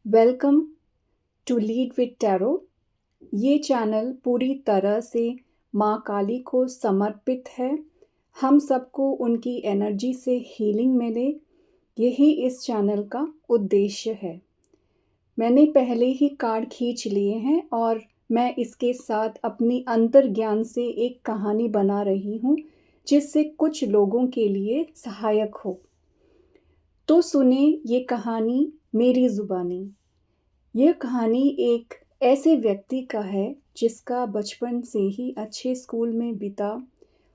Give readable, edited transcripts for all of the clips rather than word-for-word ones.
Welcome to lead with tarot. ये channel पूरी तरह से माँ काली को समर्पित है। हम सबको उनकी एनर्जी से हीलिंग मिले, यही इस चैनल का उद्देश्य है। मैंने पहले ही कार्ड खींच लिए हैं और मैं इसके साथ अपनी अंतर्ज्ञान से एक कहानी बना रही हूँ जिससे कुछ लोगों के लिए सहायक हो। तो सुने ये कहानी मेरी ज़ुबानी। यह कहानी एक ऐसे व्यक्ति का है जिसका बचपन से ही अच्छे स्कूल में बीता।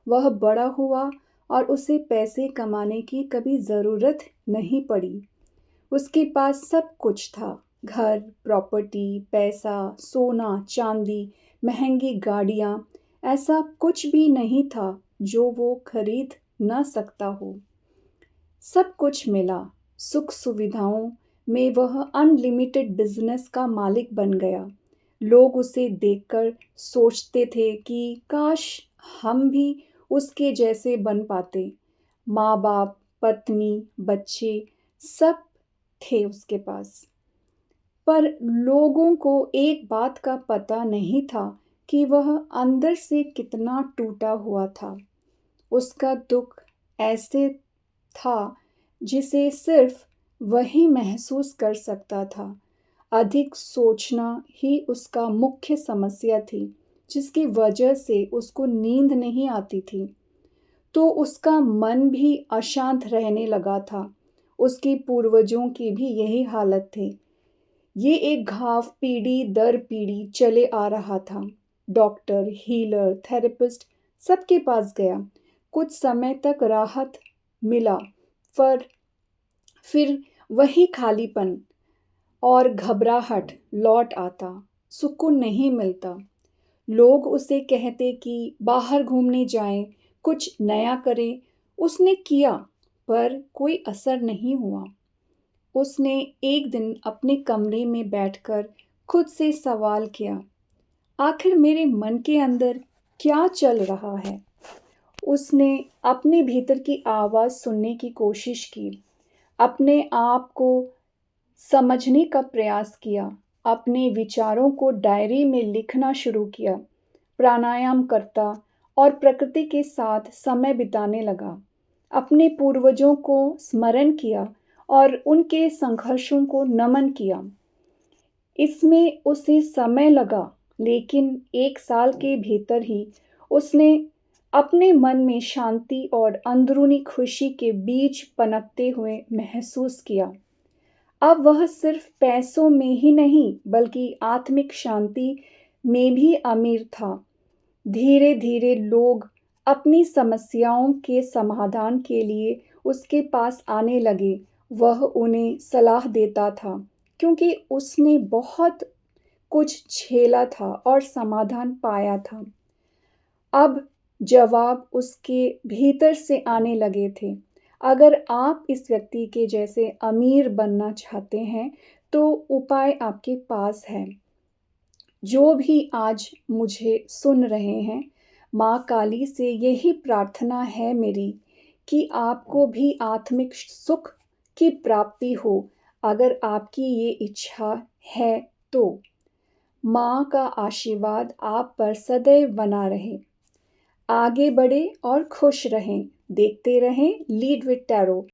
वह बड़ा हुआ और उसे पैसे कमाने की कभी ज़रूरत नहीं पड़ी। उसके पास सब कुछ था, घर, प्रॉपर्टी, पैसा, सोना, चांदी, महंगी गाड़ियाँ। ऐसा कुछ भी नहीं था जो वो खरीद न सकता हो। सब कुछ मिला, सुख सुविधाओं में वह अनलिमिटेड बिजनेस का मालिक बन गया। लोग उसे देखकर सोचते थे कि काश हम भी उसके जैसे बन पाते। माँ बाप, पत्नी, बच्चे सब थे उसके पास। पर लोगों को एक बात का पता नहीं था कि वह अंदर से कितना टूटा हुआ था। उसका दुख ऐसे था जिसे सिर्फ वही महसूस कर सकता था। अधिक सोचना ही उसका मुख्य समस्या थी, जिसकी वजह से उसको नींद नहीं आती थी। तो उसका मन भी अशांत रहने लगा था। उसके पूर्वजों की भी यही हालत थी। ये एक घाव पीढ़ी दर पीढ़ी चले आ रहा था। डॉक्टर, हीलर, थेरेपिस्ट सबके पास गया। कुछ समय तक राहत मिला, पर फिर वही खालीपन और घबराहट लौट आता। सुकून नहीं मिलता। लोग उसे कहते कि बाहर घूमने जाएं, कुछ नया करें। उसने किया, पर कोई असर नहीं हुआ। उसने एक दिन अपने कमरे में बैठकर खुद से सवाल किया, आखिर मेरे मन के अंदर क्या चल रहा है? उसने अपने भीतर की आवाज़ सुनने की कोशिश की, अपने आप को समझने का प्रयास किया, अपने विचारों को डायरी में लिखना शुरू किया, प्राणायाम करता और प्रकृति के साथ समय बिताने लगा। अपने पूर्वजों को स्मरण किया और उनके संघर्षों को नमन किया। इसमें उसे समय लगा, लेकिन 1 साल के भीतर ही उसने अपने मन में शांति और अंदरूनी खुशी के बीज पनपते हुए महसूस किया। अब वह सिर्फ पैसों में ही नहीं, बल्कि आत्मिक शांति में भी अमीर था। धीरे-धीरे लोग अपनी समस्याओं के समाधान के लिए उसके पास आने लगे। वह उन्हें सलाह देता था, क्योंकि उसने बहुत कुछ झेला था और समाधान पाया था। अब जवाब उसके भीतर से आने लगे थे। अगर आप इस व्यक्ति के जैसे अमीर बनना चाहते हैं, तो उपाय आपके पास है। जो भी आज मुझे सुन रहे हैं, माँ काली से यही प्रार्थना है मेरी कि आपको भी आत्मिक सुख की प्राप्ति हो। अगर आपकी ये इच्छा है तो। माँ का आशीर्वाद आप पर सदैव बना रहे। आगे बढ़ें और खुश रहें। देखते रहें लीड विद टैरो।